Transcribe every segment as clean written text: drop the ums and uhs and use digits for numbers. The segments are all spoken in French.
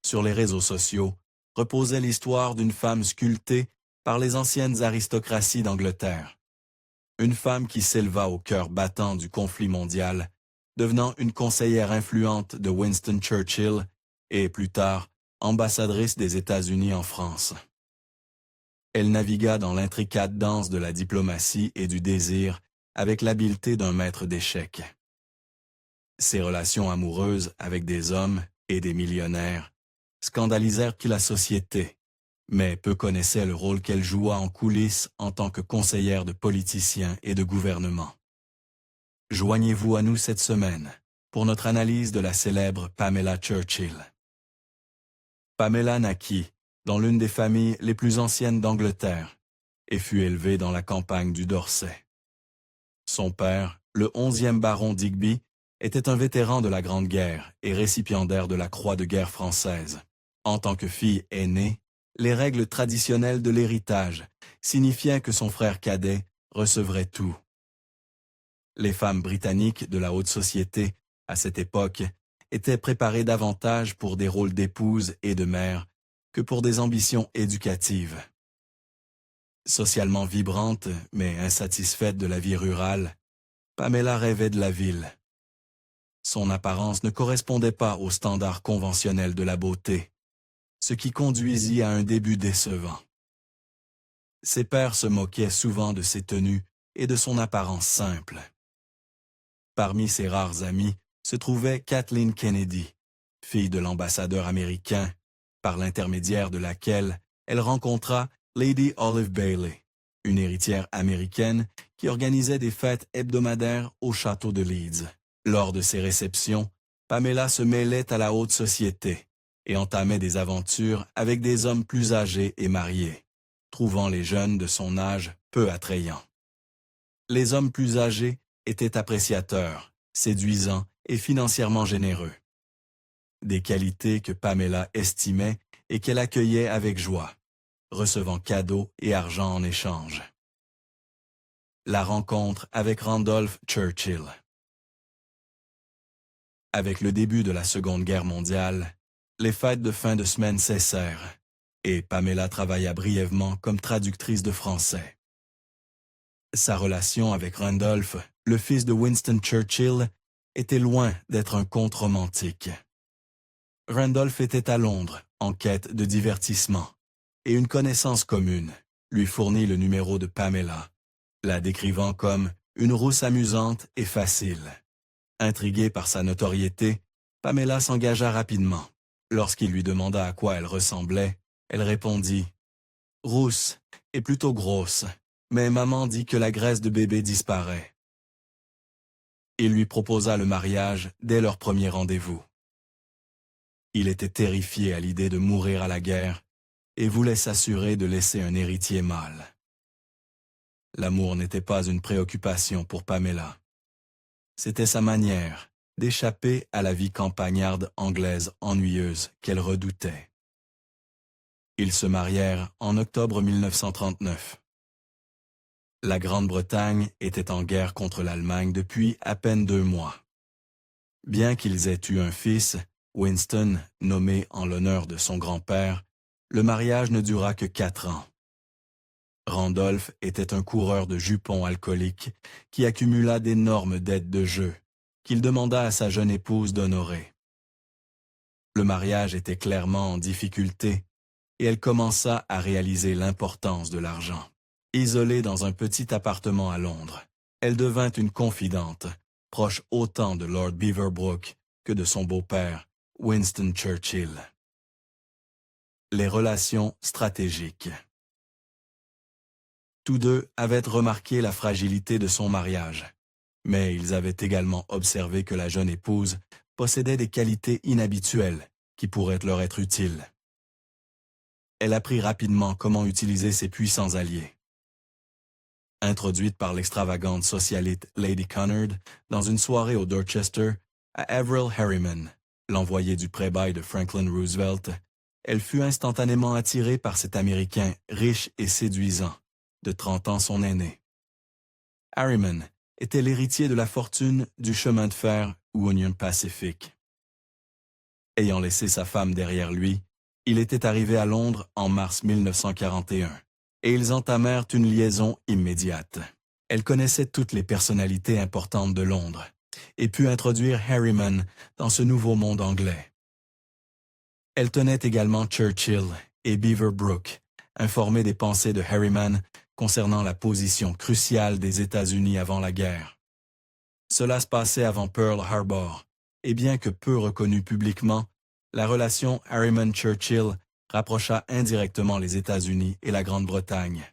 Sur les réseaux sociaux, reposait l'histoire d'une femme sculptée par les anciennes aristocraties d'Angleterre. Une femme qui s'éleva au cœur battant du conflit mondial, devenant une conseillère influente de Winston Churchill et, plus tard, ambassadrice des États-Unis en France. Elle navigua dans l'intricate danse de la diplomatie et du désir avec l'habileté d'un maître d'échecs. Ses relations amoureuses avec des hommes et des millionnaires scandalisèrent la société, mais peu connaissaient le rôle qu'elle joua en coulisses en tant que conseillère de politiciens et de gouvernement. Joignez-vous à nous cette semaine pour notre analyse de la célèbre Pamela Churchill. Pamela naquit dans l'une des familles les plus anciennes d'Angleterre et fut élevée dans la campagne du Dorset. Son père, le 11e baron Digby, était un vétéran de la Grande Guerre et récipiendaire de la Croix de guerre française. En tant que fille aînée, les règles traditionnelles de l'héritage signifiaient que son frère cadet recevrait tout. Les femmes britanniques de la haute société, à cette époque, étaient préparées davantage pour des rôles d'épouse et de mère que pour des ambitions éducatives. Socialement vibrante, mais insatisfaite de la vie rurale, Pamela rêvait de la ville. Son apparence ne correspondait pas aux standards conventionnels de la beauté, ce qui conduisit à un début décevant. Ses pairs se moquaient souvent de ses tenues et de son apparence simple. Parmi ses rares amis se trouvait Kathleen Kennedy, fille de l'ambassadeur américain, par l'intermédiaire de laquelle elle rencontra Lady Olive Bailey, une héritière américaine qui organisait des fêtes hebdomadaires au château de Leeds. Lors de ces réceptions, Pamela se mêlait à la haute société et entamait des aventures avec des hommes plus âgés et mariés, trouvant les jeunes de son âge peu attrayants. Les hommes plus âgés étaient appréciateurs, séduisants et financièrement généreux. Des qualités que Pamela estimait et qu'elle accueillait avec joie, recevant cadeaux et argent en échange. La rencontre avec Randolph Churchill. Avec le début de la Seconde Guerre mondiale, les fêtes de fin de semaine cessèrent et Pamela travailla brièvement comme traductrice de français. Sa relation avec Randolph, le fils de Winston Churchill, était loin d'être un conte romantique. Randolph était à Londres en quête de divertissement et une connaissance commune lui fournit le numéro de Pamela, la décrivant comme une rousse amusante et facile. Intriguée par sa notoriété, Pamela s'engagea rapidement. Lorsqu'il lui demanda à quoi elle ressemblait, elle répondit « Rousse et plutôt grosse, mais maman dit que la graisse de bébé disparaît. » Il lui proposa le mariage dès leur premier rendez-vous. Il était terrifié à l'idée de mourir à la guerre et voulait s'assurer de laisser un héritier mâle. L'amour n'était pas une préoccupation pour Pamela. C'était sa manière d'échapper à la vie campagnarde anglaise ennuyeuse qu'elle redoutait. Ils se marièrent en octobre 1939. La Grande-Bretagne était en guerre contre l'Allemagne depuis à peine 2 mois. Bien qu'ils aient eu un fils, Winston, nommé en l'honneur de son grand-père, le mariage ne dura que 4 ans. Randolph était un coureur de jupons alcoolique qui accumula d'énormes dettes de jeu, qu'il demanda à sa jeune épouse d'honorer. Le mariage était clairement en difficulté et elle commença à réaliser l'importance de l'argent. Isolée dans un petit appartement à Londres, elle devint une confidente, proche autant de Lord Beaverbrook que de son beau-père, Winston Churchill. Les relations stratégiques. Tous deux avaient remarqué la fragilité de son mariage, mais ils avaient également observé que la jeune épouse possédait des qualités inhabituelles qui pourraient leur être utiles. Elle apprit rapidement comment utiliser ses puissants alliés. Introduite par l'extravagante socialite Lady Cunard dans une soirée au Dorchester à Averell Harriman, l'envoyé du pré-bail de Franklin Roosevelt, elle fut instantanément attirée par cet Américain riche et séduisant, de 30 ans son aîné. Harriman était l'héritier de la fortune du chemin de fer Union Pacific. Ayant laissé sa femme derrière lui, il était arrivé à Londres en mars 1941, et ils entamèrent une liaison immédiate. Elle connaissait toutes les personnalités importantes de Londres, et put introduire Harriman dans ce nouveau monde anglais. Elle tenait également Churchill et Beaverbrook, informés des pensées de Harriman concernant la position cruciale des États-Unis avant la guerre. Cela se passait avant Pearl Harbor, et bien que peu reconnue publiquement, la relation Harriman-Churchill rapprocha indirectement les États-Unis et la Grande-Bretagne.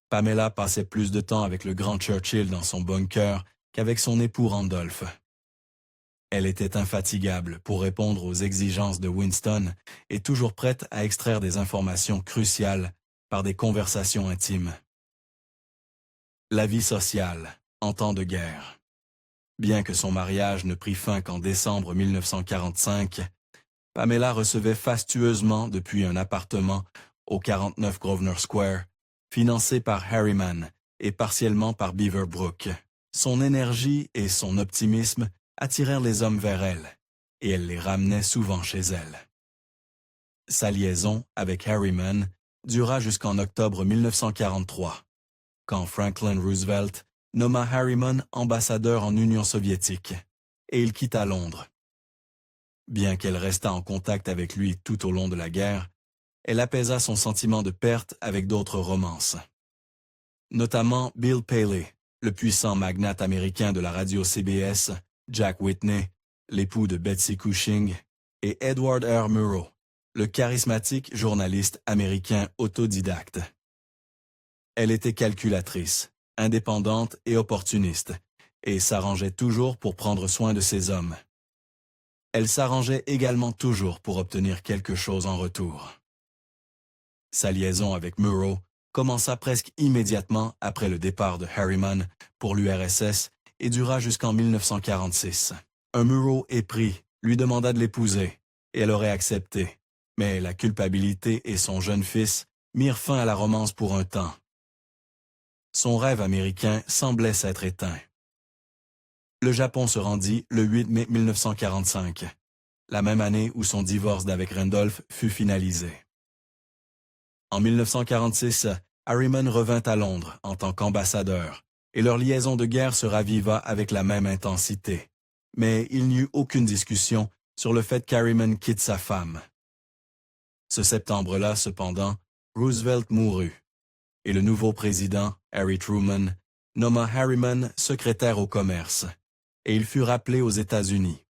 Pamela passait plus de temps avec le grand Churchill dans son bunker qu'avec son époux Randolph. Elle était infatigable pour répondre aux exigences de Winston et toujours prête à extraire des informations cruciales par des conversations intimes. La vie sociale, en temps de guerre. Bien que son mariage ne prit fin qu'en décembre 1945, Pamela recevait fastueusement depuis un appartement au 49 Grosvenor Square, financé par Harriman et partiellement par Beaverbrook. Son énergie et son optimisme attirèrent les hommes vers elle, et elle les ramenait souvent chez elle. Sa liaison avec Harriman dura jusqu'en octobre 1943, quand Franklin Roosevelt nomma Harriman ambassadeur en Union soviétique, et il quitta Londres. Bien qu'elle restât en contact avec lui tout au long de la guerre, elle apaisa son sentiment de perte avec d'autres romances. Notamment Bill Paley, le puissant magnate américain de la radio CBS, Jack Whitney, l'époux de Betsy Cushing, et Edward R. Murrow, le charismatique journaliste américain autodidacte. Elle était calculatrice, indépendante et opportuniste, et s'arrangeait toujours pour prendre soin de ses hommes. Elle s'arrangeait également toujours pour obtenir quelque chose en retour. Sa liaison avec Murrow commença presque immédiatement après le départ de Harriman pour l'URSS et dura jusqu'en 1946. Un Murrow épris lui demanda de l'épouser, et elle aurait accepté, mais la culpabilité et son jeune fils mirent fin à la romance pour un temps. Son rêve américain semblait s'être éteint. Le Japon se rendit le 8 mai 1945, la même année où son divorce d'avec Randolph fut finalisé. En 1946, Harriman revint à Londres en tant qu'ambassadeur, et leur liaison de guerre se raviva avec la même intensité. Mais il n'y eut aucune discussion sur le fait qu'Harriman quitte sa femme. Ce septembre-là, cependant, Roosevelt mourut, et le nouveau président, Harry Truman, nomma Harriman secrétaire au commerce, et il fut rappelé aux États-Unis.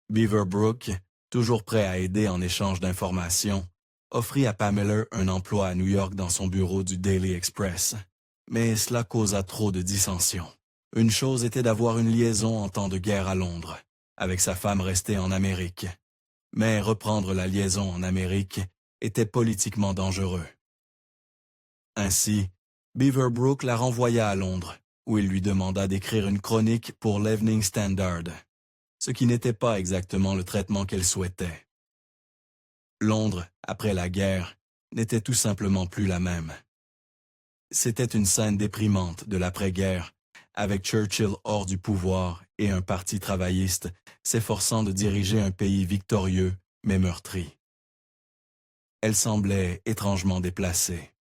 Beaverbrook, toujours prêt à aider en échange d'informations, offrit à Pamela un emploi à New York dans son bureau du Daily Express, mais cela causa trop de dissensions. Une chose était d'avoir une liaison en temps de guerre à Londres, avec sa femme restée en Amérique, mais reprendre la liaison en Amérique était politiquement dangereux. Ainsi, Beaverbrook la renvoya à Londres, où il lui demanda d'écrire une chronique pour l'Evening Standard, ce qui n'était pas exactement le traitement qu'elle souhaitait. Londres, après la guerre, n'était tout simplement plus la même. C'était une scène déprimante de l'après-guerre, avec Churchill hors du pouvoir et un parti travailliste s'efforçant de diriger un pays victorieux mais meurtri. Elle semblait étrangement déplacée.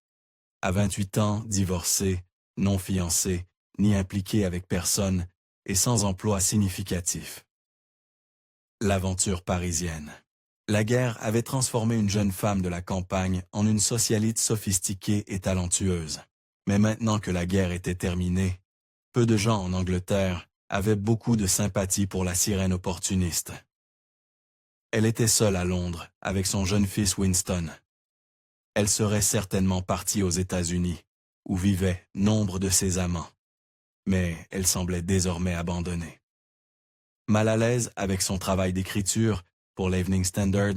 À 28 ans, divorcée, non fiancée, ni impliquée avec personne et sans emploi significatif. L'aventure parisienne. La guerre avait transformé une jeune femme de la campagne en une socialite sophistiquée et talentueuse. Mais maintenant que la guerre était terminée, peu de gens en Angleterre avaient beaucoup de sympathie pour la sirène opportuniste. Elle était seule à Londres avec son jeune fils Winston. Elle serait certainement partie aux États-Unis, où vivaient nombre de ses amants. Mais elle semblait désormais abandonnée. Mal à l'aise avec son travail d'écriture pour l'Evening Standard,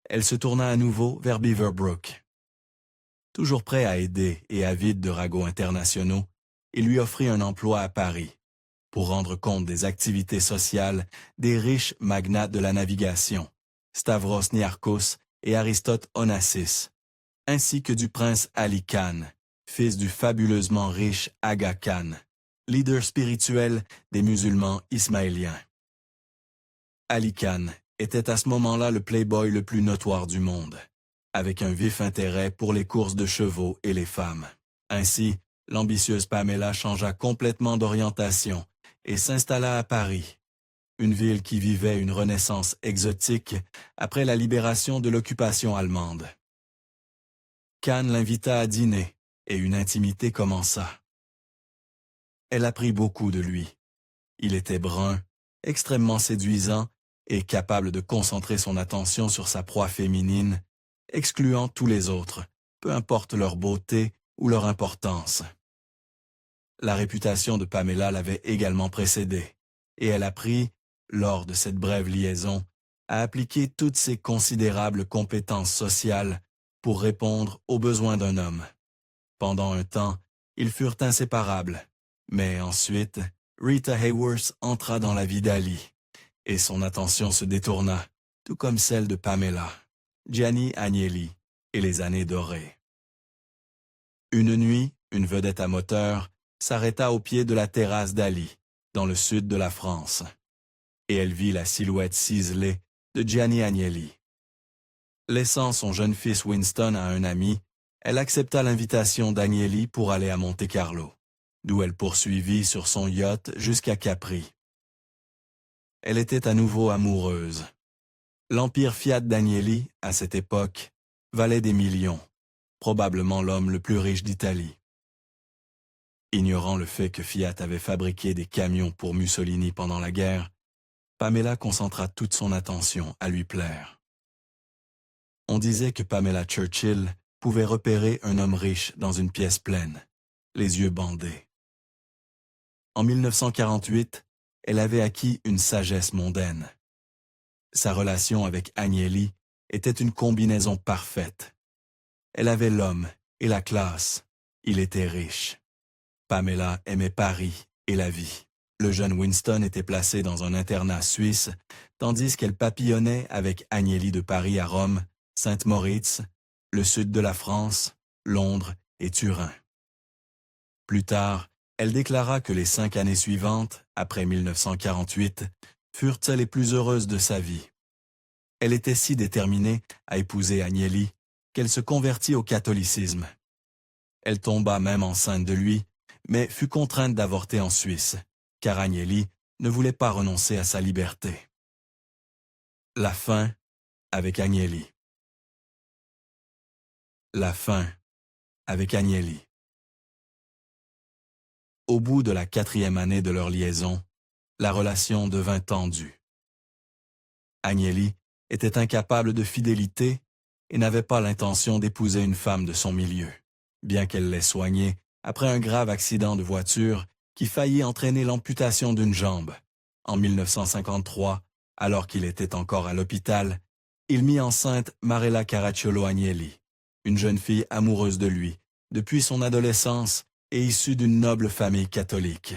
elle se tourna à nouveau vers Beaverbrook. Toujours prêt à aider et avide de ragots internationaux, il lui offrit un emploi à Paris, pour rendre compte des activités sociales des riches magnates de la navigation, Stavros Niarchos et Aristote Onassis, ainsi que du prince Ali Khan, fils du fabuleusement riche Aga Khan, leader spirituel des musulmans ismaéliens. Ali Khan était à ce moment-là le playboy le plus notoire du monde, avec un vif intérêt pour les courses de chevaux et les femmes. Ainsi, l'ambitieuse Pamela changea complètement d'orientation et s'installa à Paris, une ville qui vivait une renaissance exotique après la libération de l'occupation allemande. Khan l'invita à dîner et une intimité commença. Elle apprit beaucoup de lui. Il était brun, extrêmement séduisant et capable de concentrer son attention sur sa proie féminine, excluant tous les autres, peu importe leur beauté ou leur importance. La réputation de Pamela l'avait également précédée, et elle apprit, lors de cette brève liaison, à appliquer toutes ses considérables compétences sociales pour répondre aux besoins d'un homme. Pendant un temps, ils furent inséparables, mais ensuite, Rita Hayworth entra dans la vie d'Ali, et son attention se détourna, tout comme celle de Pamela, Gianni Agnelli et les années dorées. Une nuit, une vedette à moteur s'arrêta au pied de la terrasse d'Ali, dans le sud de la France, et elle vit la silhouette ciselée de Gianni Agnelli. Laissant son jeune fils Winston à un ami, elle accepta l'invitation d'Agnelli pour aller à Monte-Carlo, d'où elle poursuivit sur son yacht jusqu'à Capri. Elle était à nouveau amoureuse. L'empire Fiat d'Agnelli, à cette époque, valait des millions, probablement l'homme le plus riche d'Italie. Ignorant le fait que Fiat avait fabriqué des camions pour Mussolini pendant la guerre, Pamela concentra toute son attention à lui plaire. On disait que Pamela Churchill pouvait repérer un homme riche dans une pièce pleine, les yeux bandés. En 1948, elle avait acquis une sagesse mondaine. Sa relation avec Agnelli était une combinaison parfaite. Elle avait l'homme et la classe. Il était riche. Pamela aimait Paris et la vie. Le jeune Winston était placé dans un internat suisse, tandis qu'elle papillonnait avec Agnelli de Paris à Rome, Sainte-Moritz, le sud de la France, Londres et Turin. Plus tard, elle déclara que les 5 années suivantes, après 1948, furent les plus heureuses de sa vie. Elle était si déterminée à épouser Agnelli qu'elle se convertit au catholicisme. Elle tomba même enceinte de lui, mais fut contrainte d'avorter en Suisse, car Agnelli ne voulait pas renoncer à sa liberté. La fin avec Agnelli. La fin avec Agnelli. Au bout de la 4e année de leur liaison, la relation devint tendue. Agnelli était incapable de fidélité et n'avait pas l'intention d'épouser une femme de son milieu, bien qu'elle l'ait soignée après un grave accident de voiture qui faillit entraîner l'amputation d'une jambe. En 1953, alors qu'il était encore à l'hôpital, il mit enceinte Marella Caracciolo Agnelli, une jeune fille amoureuse de lui, depuis son adolescence et issue d'une noble famille catholique.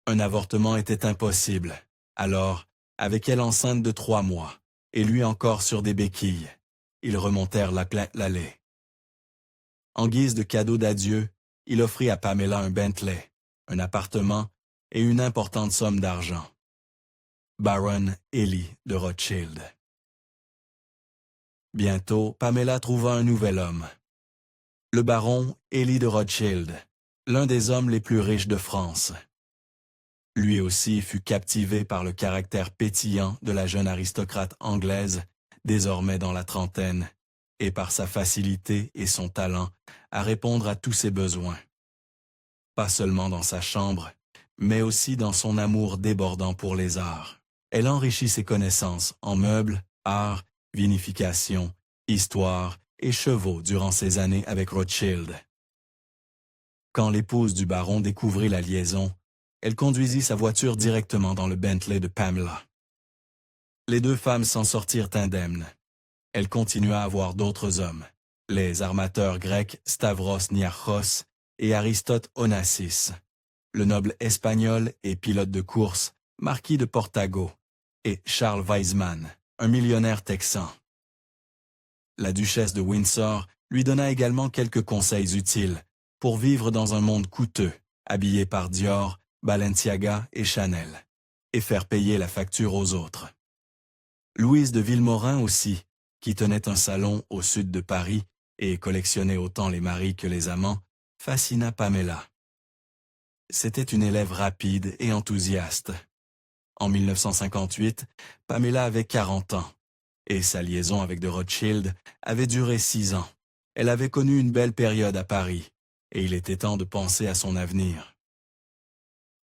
Un avortement était impossible, alors, avec elle enceinte de 3 mois, et lui encore sur des béquilles, ils remontèrent l'allée. En guise de cadeau d'adieu, il offrit à Pamela un Bentley, un appartement et une importante somme d'argent. Baron Ely de Rothschild. Bientôt, Pamela trouva un nouvel homme. Le baron Ely de Rothschild, l'un des hommes les plus riches de France. Lui aussi fut captivé par le caractère pétillant de la jeune aristocrate anglaise, désormais dans la trentaine, et par sa facilité et son talent à répondre à tous ses besoins. Pas seulement dans sa chambre, mais aussi dans son amour débordant pour les arts. Elle enrichit ses connaissances en meubles, arts, vinification, histoire et chevaux durant ses années avec Rothschild. Quand l'épouse du baron découvrit la liaison, elle conduisit sa voiture directement dans le Bentley de Pamela. Les 2 femmes s'en sortirent indemnes. Elle continua à avoir d'autres hommes, les armateurs grecs Stavros Niarchos et Aristote Onassis, le noble espagnol et pilote de course marquis de Portago, et Charles Weizmann, un millionnaire texan. La duchesse de Windsor lui donna également quelques conseils utiles pour vivre dans un monde coûteux, habillé par Dior, Balenciaga et Chanel. et faire payer la facture aux autres. Louise de Villemorin aussi, qui tenait un salon au sud de Paris et collectionnait autant les maris que les amants, fascina Pamela. C'était une élève rapide et enthousiaste. En 1958, Pamela avait 40 ans, et sa liaison avec de Rothschild avait duré 6 ans. Elle avait connu une belle période à Paris, et il était temps de penser à son avenir.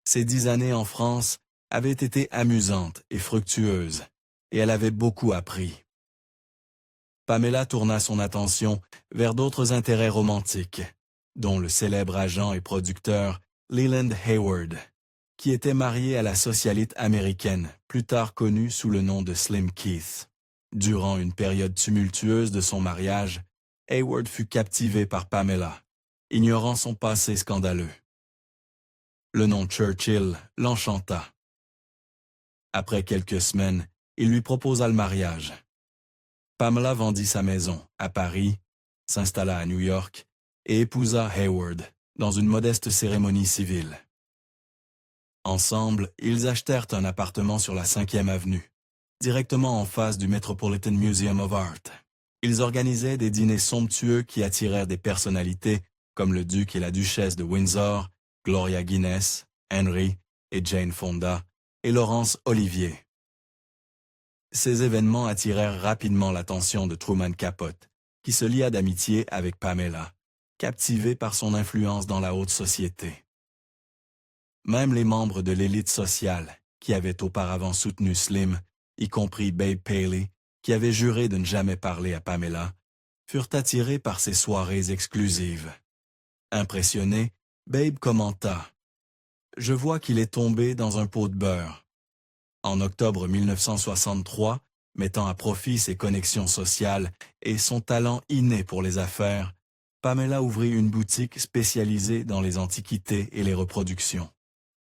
Ces 10 années en France avaient été amusantes et fructueuses, et elle avait beaucoup appris. Pamela tourna son attention vers d'autres intérêts romantiques, dont le célèbre agent et producteur Leland Hayward, qui était marié à la socialite américaine, plus tard connue sous le nom de Slim Keith. Durant une période tumultueuse de son mariage, Hayward fut captivé par Pamela, ignorant son passé scandaleux. Le nom Churchill l'enchanta. Après quelques semaines, il lui proposa le mariage. Pamela vendit sa maison à Paris, s'installa à New York et épousa Hayward dans une modeste cérémonie civile. Ensemble, ils achetèrent un appartement sur la 5e avenue, directement en face du Metropolitan Museum of Art. Ils organisaient des dîners somptueux qui attirèrent des personnalités comme le duc et la duchesse de Windsor, Gloria Guinness, Henry et Jane Fonda, et Laurence Olivier. Ces événements attirèrent rapidement l'attention de Truman Capote, qui se lia d'amitié avec Pamela, captivé par son influence dans la haute société. Même les membres de l'élite sociale, qui avaient auparavant soutenu Slim, y compris Babe Paley, qui avait juré de ne jamais parler à Pamela, furent attirés par ces soirées exclusives. Impressionné, Babe commenta « Je vois qu'il est tombé dans un pot de beurre. » En octobre 1963, mettant à profit ses connexions sociales et son talent inné pour les affaires, Pamela ouvrit une boutique spécialisée dans les antiquités et les reproductions.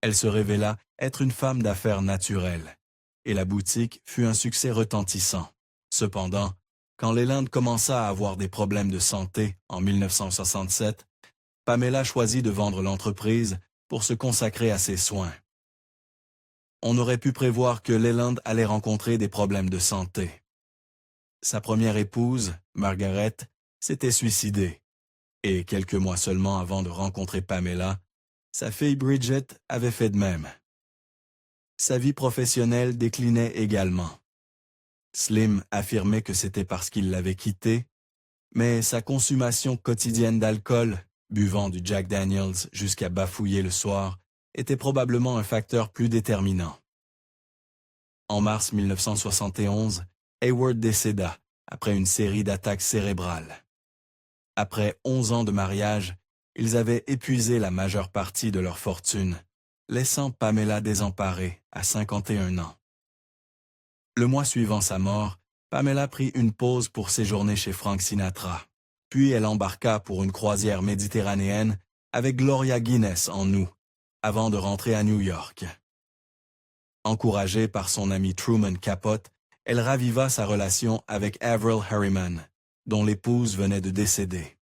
Elle se révéla être une femme d'affaires naturelle, et la boutique fut un succès retentissant. Cependant, quand Leland commença à avoir des problèmes de santé en 1967, Pamela choisit de vendre l'entreprise pour se consacrer à ses soins. On aurait pu prévoir que Leland allait rencontrer des problèmes de santé. Sa première épouse, Margaret, s'était suicidée, et quelques mois seulement avant de rencontrer Pamela, sa fille Bridget avait fait de même. Sa vie professionnelle déclinait également. Slim affirmait que c'était parce qu'il l'avait quittée, mais sa consommation quotidienne d'alcool, buvant du Jack Daniels jusqu'à bafouiller le soir, était probablement un facteur plus déterminant. En mars 1971, Hayward décéda après une série d'attaques cérébrales. Après 11 ans de mariage, ils avaient épuisé la majeure partie de leur fortune, laissant Pamela désemparée à 51 ans. Le mois suivant sa mort, Pamela prit une pause pour séjourner chez Frank Sinatra. Puis elle embarqua pour une croisière méditerranéenne avec Gloria Guinness en août, avant de rentrer à New York. Encouragée par son ami Truman Capote, elle raviva sa relation avec Avril Harriman, dont l'épouse venait de décéder.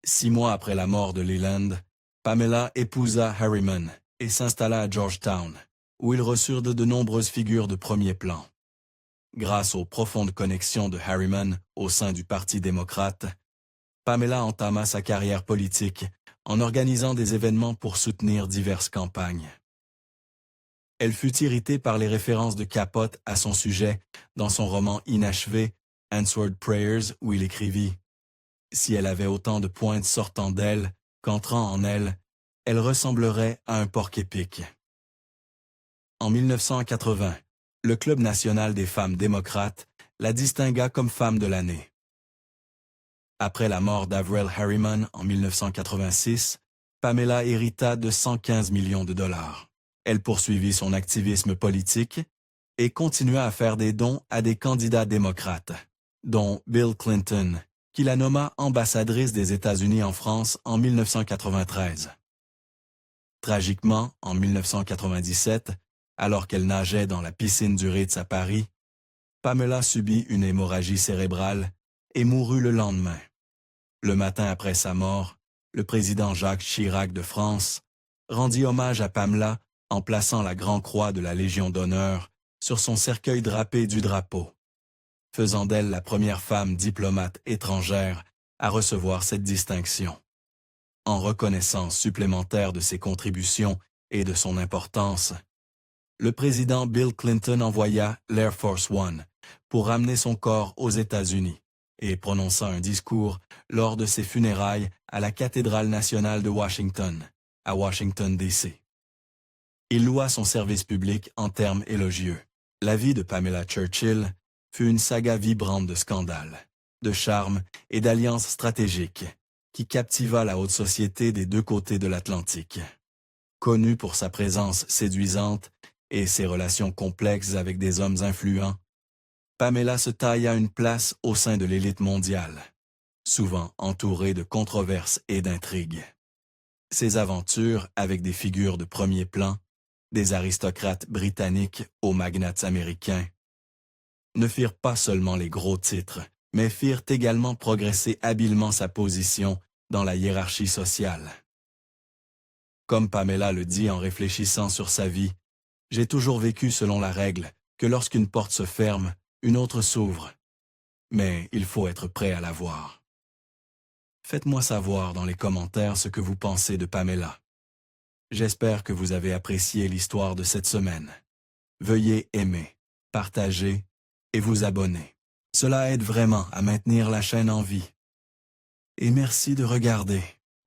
6 mois après la mort de Leland, Pamela épousa Harriman et s'installa à Georgetown, où ils reçurent de nombreuses figures de premier plan. Grâce aux profondes connexions de Harriman au sein du Parti démocrate, Pamela entama sa carrière politique en organisant des événements pour soutenir diverses campagnes. Elle fut irritée par les références de Capote à son sujet dans son roman inachevé Answered Prayers, où il écrivit « Si elle avait autant de pointes sortant d'elle qu'entrant en elle, elle ressemblerait à un porc-épic. » En 1980, le Club national des femmes démocrates la distingua comme femme de l'année. Après la mort d'Avril Harriman en 1986, Pamela hérita de 115 millions de dollars. Elle poursuivit son activisme politique et continua à faire des dons à des candidats démocrates, dont Bill Clinton, qui la nomma ambassadrice des États-Unis en France en 1993. Tragiquement, en 1997, alors qu'elle nageait dans la piscine du Ritz à Paris, Pamela subit une hémorragie cérébrale et mourut le lendemain. Le matin après sa mort, le président Jacques Chirac de France rendit hommage à Pamela en plaçant la Grande Croix de la Légion d'honneur sur son cercueil drapé du drapeau, faisant d'elle la première femme diplomate étrangère à recevoir cette distinction. En reconnaissance supplémentaire de ses contributions et de son importance, le président Bill Clinton envoya l'Air Force One pour ramener son corps aux États-Unis et prononça un discours lors de ses funérailles à la cathédrale nationale de Washington, à Washington, D.C. Il loua son service public en termes élogieux. La vie de Pamela Churchill fut une saga vibrante de scandales, de charme et d'alliances stratégiques qui captiva la haute société des deux côtés de l'Atlantique. Connue pour sa présence séduisante et ses relations complexes avec des hommes influents, Pamela se tailla une place au sein de l'élite mondiale, souvent entourée de controverses et d'intrigues. Ses aventures avec des figures de premier plan, des aristocrates britanniques aux magnates américains, ne firent pas seulement les gros titres, mais firent également progresser habilement sa position dans la hiérarchie sociale. Comme Pamela le dit en réfléchissant sur sa vie, « J'ai toujours vécu selon la règle que lorsqu'une porte se ferme, une autre s'ouvre. Mais il faut être prêt à la voir. » Faites-moi savoir dans les commentaires ce que vous pensez de Pamela. J'espère que vous avez apprécié l'histoire de cette semaine. Veuillez aimer, partager et vous abonner. Cela aide vraiment à maintenir la chaîne en vie. Et merci de regarder.